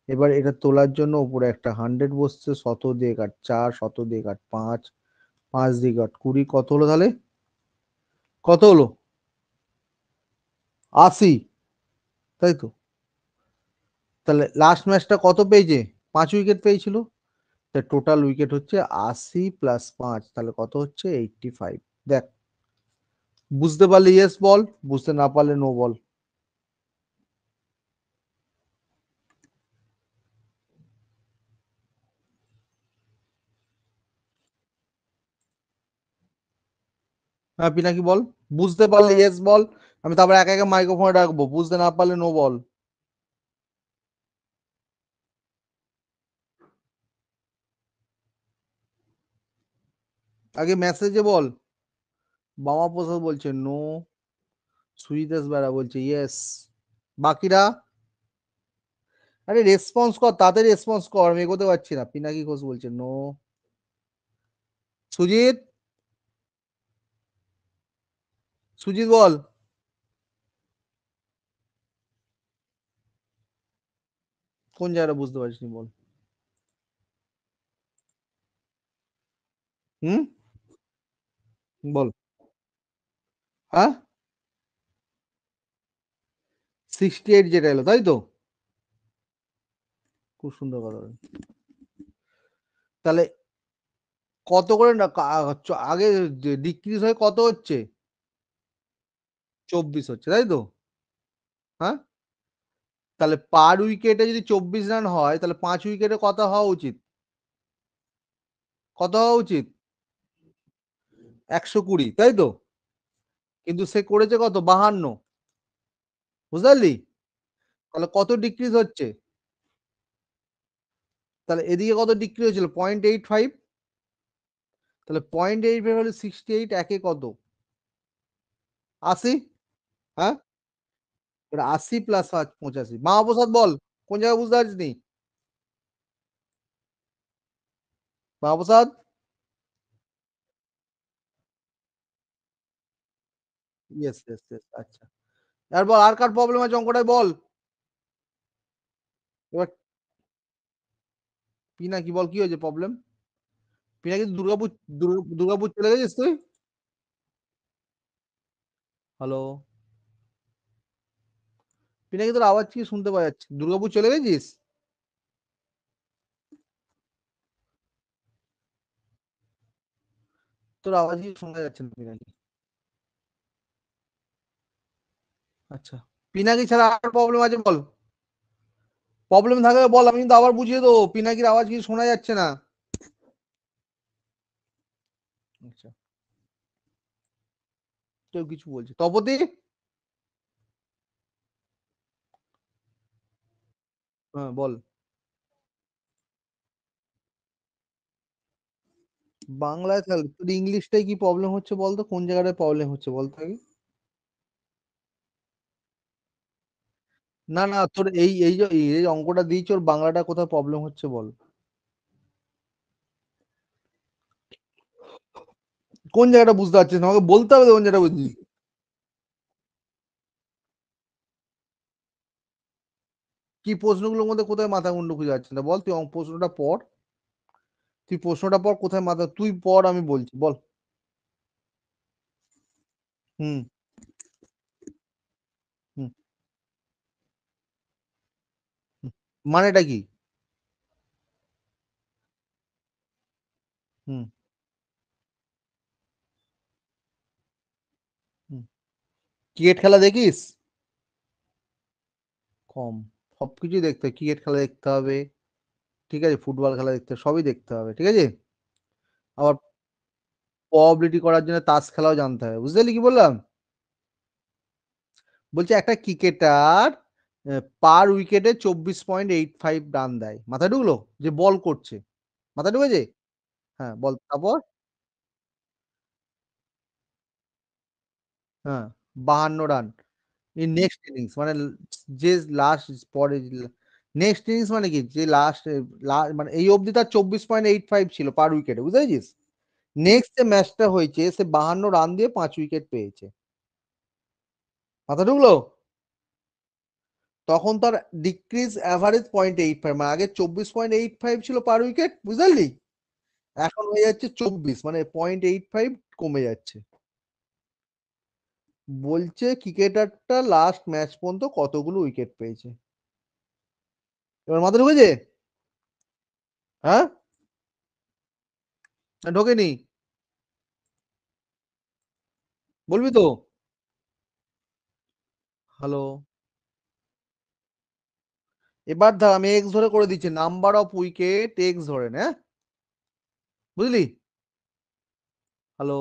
Speaker 1: এবার এটা তোলার জন্য উপরে একটা 100 বসছে, 100 দিয়ে কাট 4, 100 দিয়ে কাট 5, 5 দিয়ে কাট 20, কত হলো তাহলে, কত হলো 80, তাই তো? তাহলে লাস্ট ম্যাচটা কত পেয়েছে, 5 উইকেট পেয়েছিল, টোটাল উইকেট হচ্ছে 80 প্লাস 5, তাহলে কত হচ্ছে 85। দেখ বুঝতে পারলে ইয়েস বল, বুঝতে না পারলে নো বল। হ্যাঁ পিনাকি বল, বুঝতে পারলে ইয়েস বল, আমি তারপর একা একা মাইক্রোফোনে রাখবো, বুঝতে না পারলে নো বল। আগে মেসেজে বল। বামা প্রসাদ বলছে নো, সুজিতেশ বেড়া বলছে ইয়েস, বাকিরা আরে রেসপন্স কর, তাড়াতাড়ি রেসপন্স কর, আমি এগোতে পারছি না। পিনাকি ঘোষ বলছে নো, সুজিত, সুজিত বল। কোন জায়গাটা বুঝতে পারছিস নি বল। হুম, বল। হ্যাঁ 68 যেটা এলো, তাই তো? খুব সুন্দর কথা বলে। তাহলে কত করে না আগে ডিক্রিজ হয়ে কত হচ্ছে 24 হচ্ছে, তাই তো? হ্যাঁ, তাহলে পার উইকেটে যদি 24 রান হয়, তাহলে 5 উইকেটে কত হওয়া উচিত, কত হওয়া উচিত 120, তাই তো? কিন্তু সে করেছে কত 52, বুঝতে পারলি? তাহলে কত ডিক্রিজ হচ্ছে, তাহলে এদিকে কত ডিক্রিজ হয়েছিল 0.85, তাহলে 0.85 হলে 68, একে কত 80, হ্যাঁ 80 প্লাস 85, মহাপ্রসাদ বল কোন জায়গায় বুঝতে পারছিস নি, মহাপ্রসাদ। ইয়েস ইয়েস ইয়েস, আচ্ছা আর বল, আর কার প্রবলেম আছে অঙ্কটায় বল এবার। পিনাকি বল কি হয়েছে প্রবলেম, পিনাকি দুর্গাপুর, দুর্গাপুর চলে গেছিস তুই। হ্যালো, পিনাকি তোর আওয়াজ কি শুনতে পাওয়া যাচ্ছে? দুর্গাপুর চলে গেছিস? তোর আওয়াজ কি শোনা যাচ্ছে না পিনাকি। আচ্ছা, পিনাকি ছাড়া আর প্রবলেম আছে বল। প্রবলেম থাকলে বল, আমি কিন্তু আবার বুঝিয়ে দেবো। পিনাকির আওয়াজ কি শোনা যাচ্ছে না। আচ্ছা, কেউ কিছু বলছে? তপতি, হ্যাঁ বল। বাংলায় তাহলে তোর ইংলিশটাই কি প্রবলেম হচ্ছে বলতো? কোন জায়গাটায় প্রবলেম হচ্ছে বলতো আগে? না না, তোর এই যে অঙ্কটা দিয়েছি, ওর বাংলাটা কোথায় প্রবলেম হচ্ছে বল। কোন জায়গাটা বুঝতে পারছিস না, আমাকে বলতে হবে তো কোন জায়গাটা বুঝছিস। কি প্রশ্নগুলোর মধ্যে কোথায় মাথা মুন্ডু খুঁজে যাচ্ছে না বল, তুই প্রশ্নটা পড়। তুই প্রশ্নটা পড়, কোথায় মাথা, তুই পড়, আমি বলছি বল। হুম। হুম। হুম। মানেটা কি? হুম। হুম। ক্রিকেট খেলা দেখিস? কম। সবকিছুই দেখতে হবে, ক্রিকেট খেলা দেখতে হবে, ঠিক আছে, ফুটবল খেলা দেখতে হবে, সবই দেখতে হবে, ঠিক আছে। আবার প্রবাবিলিটি করার জন্য তাস খেলাও জানতে হবে, বুঝতে পারলি কি বললাম? বলছে একটা ক্রিকেটার পার উইকেটে 24.85 রান দেয়, মাথায় ঢুকলো? যে বল করছে, মাথায় ঢুকেছে? হ্যাঁ বল তারপর। হ্যাঁ, 52 রান ইন নেক্সট ইনিংস, মানে যে লাস্ট পরে, নেক্সট ইনিংস মানে কি, যে লাস্ট, মানে এই অবধি তার 24.85 ছিল পার উইকেটে, বুঝতে পেরেছিস? নেক্সট যে ম্যাচটা হয়েছে, সে 52 রান দিয়ে 5 উইকেট পেয়েছে, মাথা ঢুকলো? তখন তার ডিক্রিজ অ্যাভারেজ 0.85, মানে আগে 24.85 ছিল পার উইকেট, বুঝলি? এখন হয়ে যাচ্ছে 24, মানে 0.85 কমে যাচ্ছে। বলছে ক্রিকেটারটা লাস্ট ম্যাচ পর্যন্ত কতগুলো উইকেট পেয়েছে। এবার মাথা ঢুকেছে? হ্যাঁ, না ঢোকেনি? বলবি তো? হ্যালো। এবার ধর আমি এক্স ধরে করে দিচ্ছি, নাম্বার অফ উইকেট এক্স ধরে নে, হ্যাঁ? বুঝলি? হ্যালো,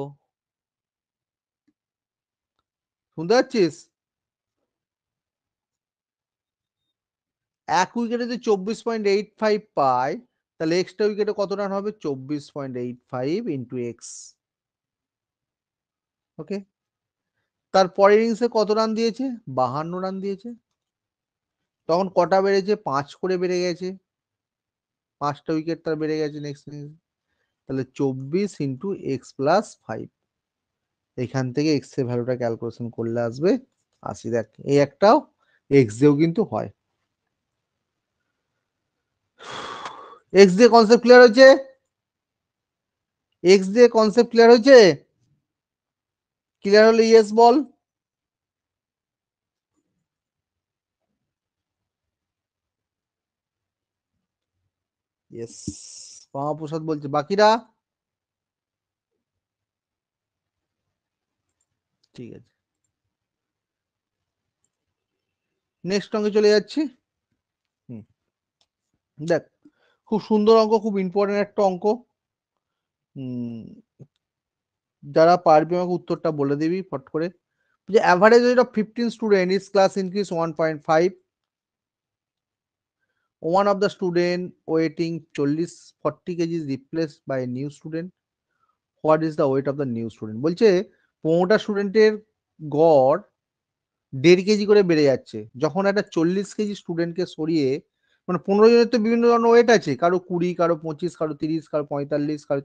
Speaker 1: শুনতে পাচ্ছিস? এক উইকেটে যদি 24.85 পায়, তাহলে এক্সট্রা উইকেটে কত রান হবে? 24.85 ইন্টু এক্স। ওকে। তার পরের ইনিংসে কত রান দিয়েছে? 52 রান দিয়েছে। তখন কটা বেড়েছে? 5 করে বেড়ে গেছে, 5টা উইকেট তার বেড়ে গেছে নেক্সট ইনিংস। তাহলে 24 ইন্টু এক্স প্লাস 5, এখান থেকে এক্স এর ভ্যালুটা ক্যালকুলেশন করলে আসবে 80। দেখ, এই একটাও এক্স দিয়েও কিন্তু হয়। এক্স দিয়ে কনসেপ্ট ক্লিয়ার হয়েছে? এক্স দিয়ে কনসেপ্ট ক্লিয়ার হয়েছে? ক্লিয়ার হলে ইয়েস বল। ইয়েস, মহাপ্রসাদ বলছে, বাকিরা? ঠিক আছে, নেক্সট অঙ্কে চলে যাচ্ছি। হুম, দেখ, খুব সুন্দর অঙ্ক, খুব ইম্পর্টেন্ট একটা অঙ্ক। হুম, যারা পারবি আমাকে উত্তরটা বলে দিবি ফট করে। যে average weight of 15 student is class increase 1.5, one of the student weighing 40 kg is replaced by a new student, what is the weight of the new student? বলছে 15টা স্টুডেন্টের গড় 1.5 কেজি করে বেড়ে যাচ্ছে, যখন একটা 40 কেজি স্টুডেন্টকে সরিয়ে, মানে 15 জনের তো বিভিন্ন ধরনের ওয়েট আছে, কারো 20, কারো 25, কারো 30, কারো 45, কারো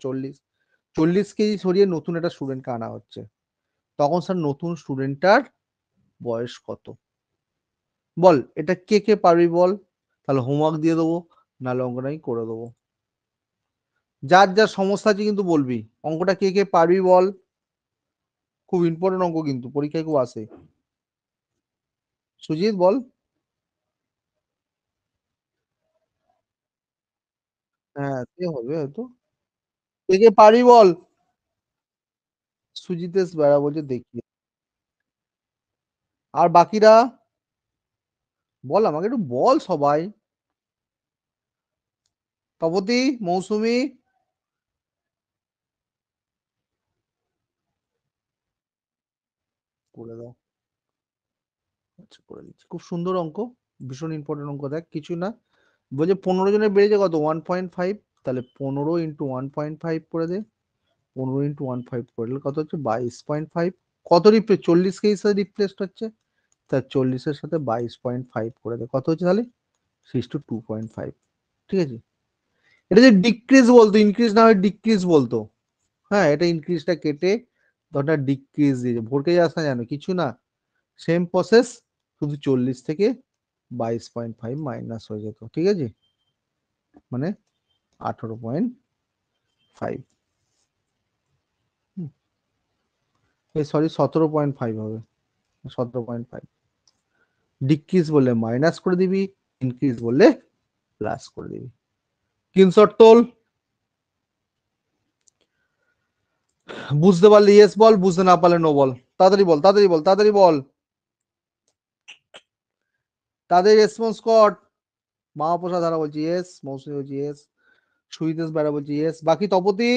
Speaker 1: 40 কেজি সরিয়ে নতুন একটা স্টুডেন্টকে আনা হচ্ছে, তখন স্যার নতুন স্টুডেন্টটার বয়স কত? বল, এটা কে কে পারবি বল, তাহলে হোমওয়ার্ক দিয়ে দেবো, নাহলে অঙ্কটা আমি করে দেবো। যার যার সমস্যা আছে কিন্তু বলবি। অঙ্কটা কে কে পারবি বল, খুব ইম্পর্টেন্ট অঙ্ক, কিন্তু পরীক্ষায় খুব আসে। সুজিত বল। হ্যাঁ সে হবে হয়তো। কে পারি বল? সুজিতেশ বেড়া বলছে দেখি। আর বাকিরা বল, আমাকে একটু বল সবাই। তপতি, মৌসুমী, করে দাও। আচ্ছা করে দিচ্ছি, খুব সুন্দর অঙ্ক, ভীষণ ইম্পর্টেন্ট অঙ্ক। দেখ কিছু না, বলছে 15 জনের বেড়েছে কত 1.5, তাহলে 15 × 1.5 করে দে। 15 × 1.5 করলে কত হচ্ছে 22.5। কত রিপ্লেস? 40 কে সাথে রিপ্লেস হচ্ছে, তা 40-এর সাথে 22.5 করে দে, কত হচ্ছে তাহলে 6:2.5। ঠিক আছে, এটা যে ডিক্রিজ বলতো, ইনক্রিজ না হয় ডিক্রিজ বলতো। হ্যাঁ এটা ইনক্রিজটা কেটে ধরটা ডিক্রিজ দিয়ে ভরকে যাস না, জানো কিছু না, সেম প্রসেস, শুধু 40 থেকে 22.5 মাইনাস হয়ে যেত। ঠিক আছে, মানে 18.5, সরি 17.5 হবে, 17.5। ডিক্রিজ বললে মাইনাস করে দিবি, ইনক্রিজ বললে প্লাস করে দিবি। স্ক্রিনশট তোল। বুঝতে পারলে ইয়েস বল, বুঝতে না পারলে নো বল। তাড়াতাড়ি বল, তাড়াতাড়ি বল, তাড়াতাড়ি বল, তাদের রেসপন্স কর। মহাপ্রসাদ ধারা বলছি ইয়েস, মৌসুমী বলছি ইয়েস, সুইদেশ বেড়া বলছি ইয়েস, বাকি তপতি।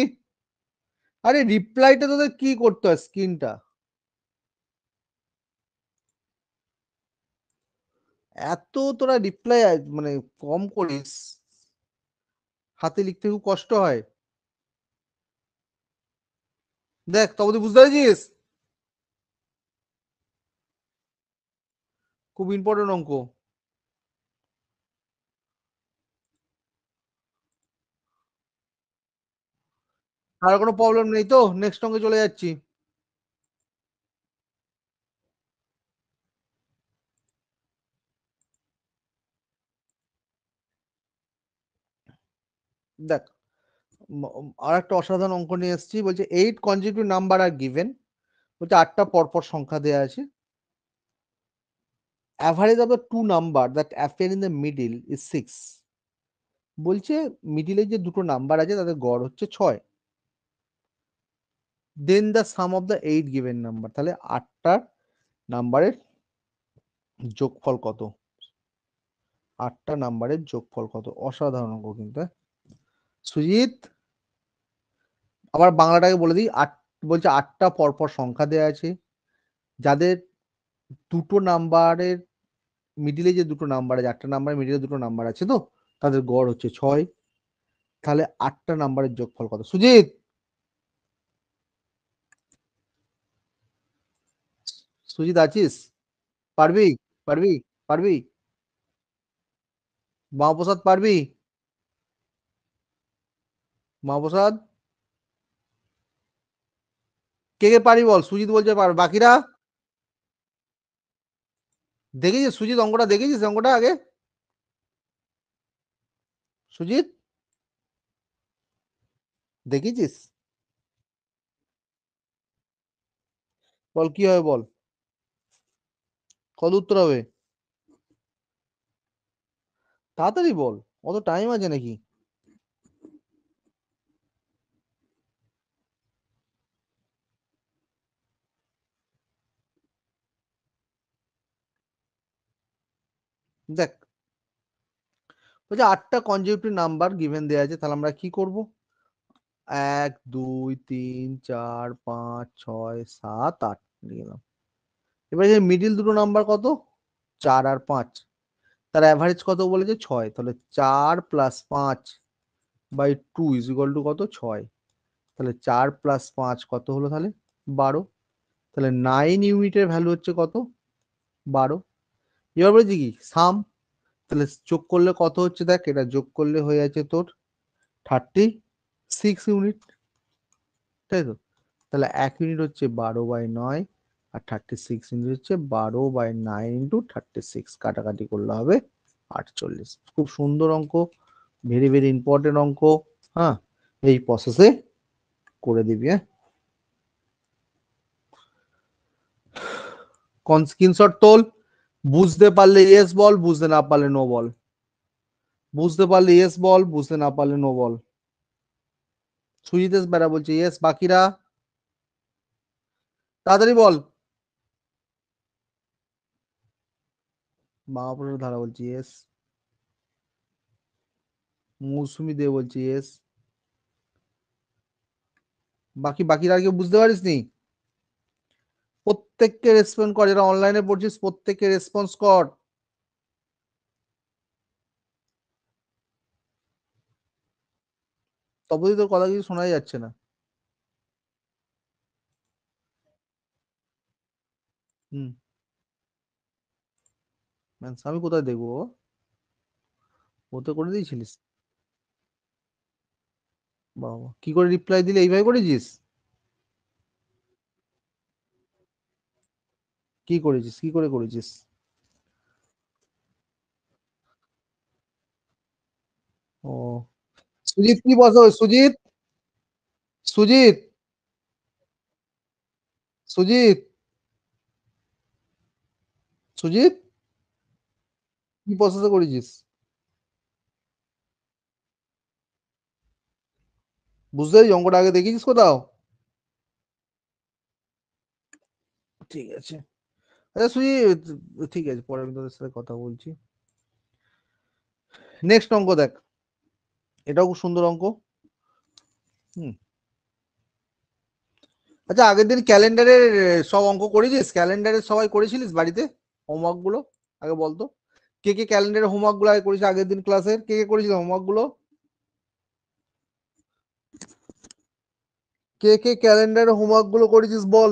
Speaker 1: আরে রিপ্লাইটা তোদের কি করতে হয়, স্ক্রিনটা এত তোরা রিপ্লাই মানে কম করিস, হাতে লিখতে খুব কষ্ট হয়। দেখ তপতি বুঝতে পেরেছিস, খুব ইম্পর্টেন্ট অঙ্ক। আর কোনো প্রবলেম নেই তো? নেক্সট অঙ্কে চলে যাচ্ছি। দেখ আর একটা অসাধারণ অঙ্ক নিয়ে এসেছি, বলছে 8 কনজিকিউটিভ নাম্বার আর গিভেন, বলছে 8টা পরপর সংখ্যা দেওয়া আছে, average of the two number that appear in the middle is 6। বলছে মিডিলে যে দুটো নাম্বার আছে তাদের গড় হচ্ছে 6, then the sum of the 8 given number, তাহলে 8টা নাম্বারের যোগফল কত? 8টা নাম্বারের যোগফল কত? অসাধারণ অঙ্ক কিন্তু, হ্যাঁ? সুজিত, আবার বাংলাটাকে বলে দিই। বলছে 8টা পরপর সংখ্যা দেওয়া আছে, যাদের দুটো নাম্বারের মিডিলে যে দুটো নাম্বার আছে, 8টা নাম্বারের মিডিলে দুটো নাম্বার আছে, তো তাদের গড় হচ্ছে 6, তাহলে 8টা নাম্বারের যোগফল কত? সুজিত, সুজিত আছিস? পারবি? পারবি? পারবি? মহাপ্রসাদ পারবি? মহাপ্রসাদ, কে কে পারি বল? সুজিত বলছে পার, বাকিরা? দেখেছিস সুজিত অঙ্কটা, দেখেছিস অঙ্কটা আগে? সুজিত দেখেছিস? বল কি হবে বল, কত উত্তর হবে? তাড়াতাড়ি বল, অত টাইম আছে নাকি? দেখ বলছে 8টা কনজিকিউটিভ নাম্বার গিভেন দেওয়া আছে, তাহলে আমরা কি করব? 1 2 3 4 5 6 7 8 নিয়ে গেলাম। এবার যে মিডিল দুটো নাম্বার কত, 4 আর 5, তার অ্যাভারেজ কত বলেছে 6, তাহলে 4+5/2 = কত? 6। তাহলে 4+5 কত হলো তাহলে 12, তাহলে 9 ইউনিটের ভ্যালু হচ্ছে কত? 12। এবার বলেছি কি সাম, তাহলে যোগ করলে কত হচ্ছে, দেখ এটা যোগ করলে হয়ে যাচ্ছে তোর 36 ইউনিট, তাই তো? তাহলে 1 ইউনিট হচ্ছে 12/9, আর 36 ইউনিট হচ্ছে 12/9 × 36, কাটাকাটি করলে হবে 48। খুব সুন্দর অঙ্ক, ভেরি ভেরি ইম্পর্টেন্ট অঙ্ক। হ্যাঁ, এই প্রসেসে করে দিবি। হ্যাঁ, কোন স্ক্রিনশট তোল, বুঝতে পারলে ইয়েস বল, বুঝতে না পারলে নো বল। বুঝতে পারলে ইয়েস বল, বুঝতে না পারলে নো বল। সুজিতেশ বেড়া বলছে ইয়েস, বাকিরা তাড়াতাড়ি বল। মহাপুরের ধারা বলছে ইয়েস। মৌসুমি দে বলছে ইয়েস। বাকিরা আর কেউ বুঝতে পারিস নি? প্রত্যেককে রেসপন্স কর, যারা অনলাইনে পড়ছিস প্রত্যেককে রেসপন্স কর। তপদি তোর কথা কিছু শোনাই যাচ্ছে না। হুম। আমি কোথায় দেখবো? ওতে করে দিয়েছিলিস? বাবা, কি করে রিপ্লাই দিলে? এইভাবে করেছিস? কি করেছিস, কি করে করেছিস? ও, সুজিত কি বসো? সুজিত, সুজিত, সুজিত, সুজিত, কি প্রসেসে করেছিস? বুঝতে পারছিস অঙ্কটা আগে দেখেছিস কোথাও? ঠিক আছে। আচ্ছা সুজিত, ঠিক আছে, পরে আমি তোদের সাথে কথা বলছি। নেক্সট অঙ্ক দেখ, এটাও খুব সুন্দর অঙ্ক। হুম। আচ্ছা, আগের দিন ক্যালেন্ডারের সব অঙ্ক করেছিস? ক্যালেন্ডারের সবাই করেছিলিস বাড়িতে হোমওয়ার্ক গুলো? আগে বলতো, কে কে ক্যালেন্ডারের হোমওয়ার্ক গুলো আগে করেছিস? আগের দিন ক্লাসের কে কে করেছিস হোমওয়ার্ক গুলো? কে কে ক্যালেন্ডারের হোমওয়ার্ক গুলো করেছিস বল?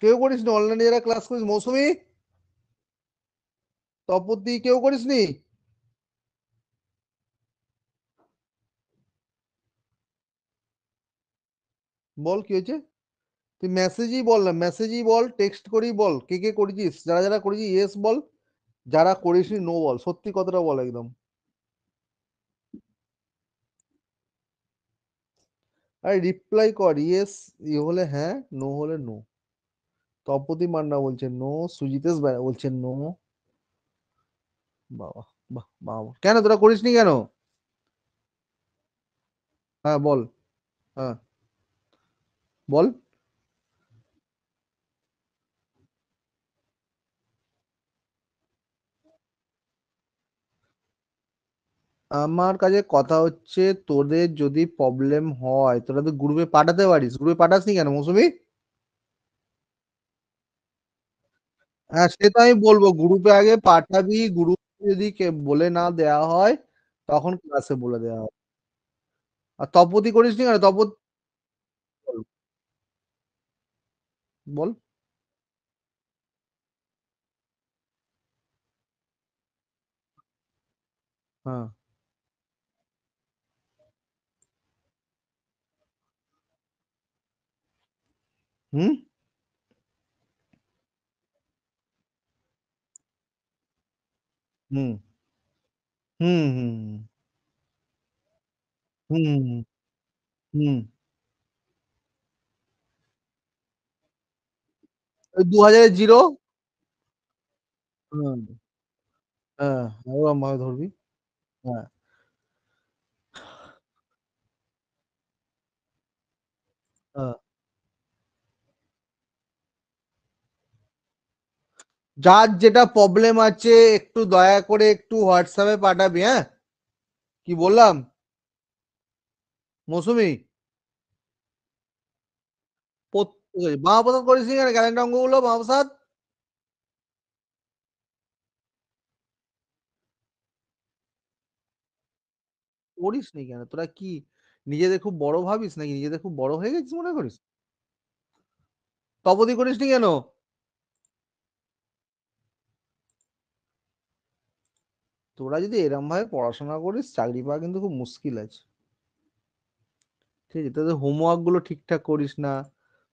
Speaker 1: কেউ করিস নি? অনলাইনে যারা ক্লাস করিস, মৌসুমি, তপতি, কেউ করিস নি? বল কি হয়েছে? তুই মেসেজই বল না, মেসেজই বল, টেক্সট করেই বল কে কে করেছিস, যারা যারা করেছিস ইয়েস বল, যারা করিসনি নো বল, সত্যি কথাটা বল একদম। আরে রিপ্লাই কর, ইয়েস ই হলে হ্যাঁ, নো হলে নো। তপতি মান্না বলছে নো, সুজিতেশ বলছে নো। বাবা, বাহ বাবা, কেন তোরা করিসনি কেন? হ্যাঁ বল। হ্যাঁ বল। আমার কাছে কথা হচ্ছে, তোদের যদি প্রবলেম হয় তোরা তো গ্রুপে পাঠাতে পারিস, গ্রুপে পাঠাসনি কেন মৌসুমি? হ্যাঁ সে তো আমি বলবো, গ্রুপে আগে পাঠাবি, গ্রুপে যদি কে বলে না দেওয়া হয় তখন ক্লাসে বলে দেওয়া হবে। আর তপতি করিসনি কেন? তপতি বল, বল। হ্যাঁ। হুম, হুম, হুম, হুম, হুম, হুম, হুম। 2000 জিরো। হুম। হ্যাঁ, ওরম ভাবে ধরবি। হ্যাঁ। হ্যাঁ। যার যেটা প্রবলেম আছে একটু দয়া করে একটু হোয়াটসঅ্যাপে পাঠাবি, হ্যাঁ? কি বললাম মৌসুমি? মহাপ্রসাদ করিস নি কেন ক্যালেন্ডার অঙ্কগুলো? মহাপ্রসাদ করিস নি কেন? তোরা কি নিজেদের খুব বড় ভাবিস নাকি? নিজেদের খুব বড় হয়ে গেছিস মনে করিস? তপতি করিস নি কেন? তোরা যদি এরম ভাবে পড়াশোনা করিস চাকরি পাওয়া কিন্তু খুব মুশকিল আছে। ঠিক আছে, তোদের হোমওয়ার্ক গুলো ঠিকঠাক করিস না।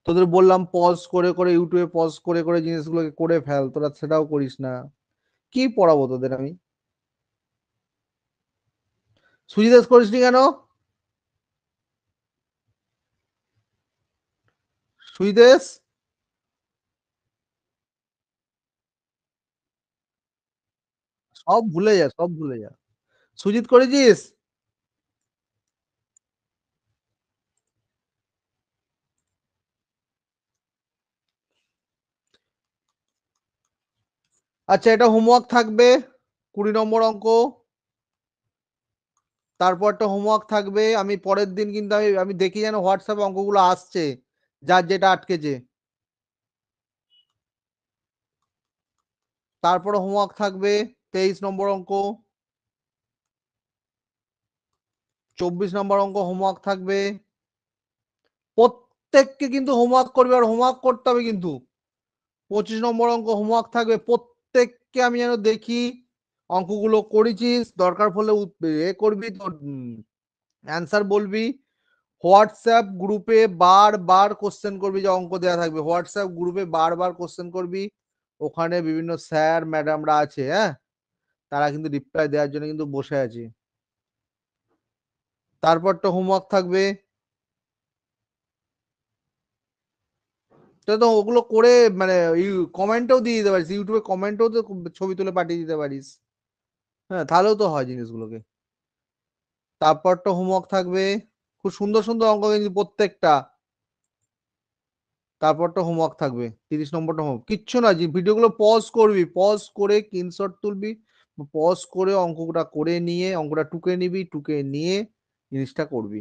Speaker 1: তোদের বললাম পজ করে করে ইউটিউবে পজ করে করে জিনিসগুলোকে করে ফেল, তোরা সেটাও করিস না। কি পড়াবো তোদের আমি? সুজিদাস করিস নি কেন? সুজিতেশ, সব ভুলে যা, সব ভুলে যা। সুজিত করেছিস? আচ্ছা, এটা হোমওয়ার্ক থাকবে, 20 নম্বর অঙ্ক। তারপর একটা হোমওয়ার্ক থাকবে, আমি পরের দিন কিন্তু আমি দেখি যেন হোয়াটসঅ্যাপে অঙ্কগুলো আসছে, যার যেটা আটকেছে। তারপরে হোমওয়ার্ক থাকবে 23 নম্বর অঙ্ক, 24 নম্বর অঙ্ক হোমওয়ার্ক থাকবে। প্রত্যেককে কিন্তু হোমওয়ার্ক করবে, আর হোমওয়ার্ক করতে হবে কিন্তু। 25 নম্বর অঙ্ক হোমওয়ার্ক থাকবে, প্রত্যেককে আমি যেন দেখি অঙ্কগুলো করেছিস, দরকার পড়লে এ করবি, তোর অ্যান্সার বলবি। হোয়াটসঅ্যাপ গ্রুপে বারবার কোশ্চেন করবি, যে অঙ্ক দেওয়া থাকবে হোয়াটসঅ্যাপ গ্রুপে বারবার কোশ্চেন করবি। ওখানে বিভিন্ন স্যার ম্যাডামরা আছে, হ্যাঁ, তারা কিন্তু রিপ্লাই দেওয়ার জন্য কিন্তু বসে আছে। তারপর তো হোমওয়ার্ক থাকবে, তো ওগুলো করে মানে কমেন্টও দিয়ে দিতে পারিস, ইউটিউবে কমেন্টও তো ছবি তুলে পাঠিয়ে দিতে পারিস। হ্যাঁ, তাহলেও তো হয় জিনিসগুলোকে। তারপর তো হোমওয়ার্ক থাকবে, খুব সুন্দর সুন্দর অঙ্ক কিন্তু প্রত্যেকটা। তারপর তো হোমওয়ার্ক থাকবে, 30 নম্বরটা হোমওয়ার্ক, কিচ্ছু না, যে ভিডিওগুলো পজ করবি, পজ করে স্ক্রিনশট তুলবি, পজ করে অঙ্কটা করে নিয়ে অঙ্কটা টুকে নিবি, টুকে নিয়ে জিনিসটা করবি।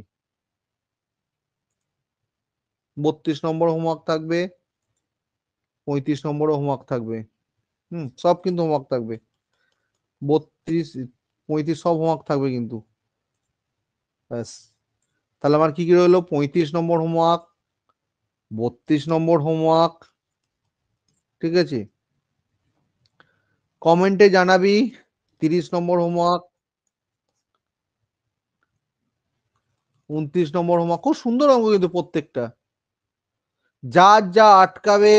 Speaker 1: 32 নম্বর হোমওয়ার্ক থাকবে, 35 নম্বরও হোমওয়ার্ক থাকবে। সব কিন্তু হোমওয়ার্ক থাকবে, 32 35 সব হোমওয়ার্ক থাকবে কিন্তু। ব্যাস, তাহলে আমার কি কি রইলো? 35 নম্বর হোমওয়ার্ক, 32 নম্বর হোমওয়ার্ক, ঠিক আছে। কমেন্টে জানাবি 30 নম্বর হোমওয়ার্ক, 29 নম্বর হোমওয়ার্ক। খুব সুন্দর অঙ্ক কিন্তু প্রত্যেকটা। যার যা আটকাবে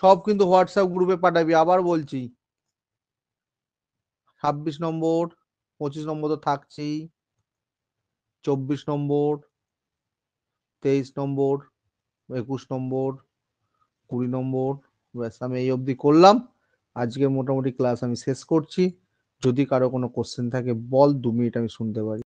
Speaker 1: সব কিন্তু হোয়াটসঅ্যাপ গ্রুপে পাঠাবি, আবার বলছি। 26 নম্বর, 25 নম্বর তো থাকছেই, 24 নম্বর, 23 নম্বর, 21 নম্বর, 20 নম্বর। ব্যাস, আমি এই অবধি করলাম। আজকে মোটামুটি ক্লাস আমি শেষ করছি। যদি কারো কোনো কোশ্চেন থাকে বল, 2 মিনিট আমি শুনতে পারি।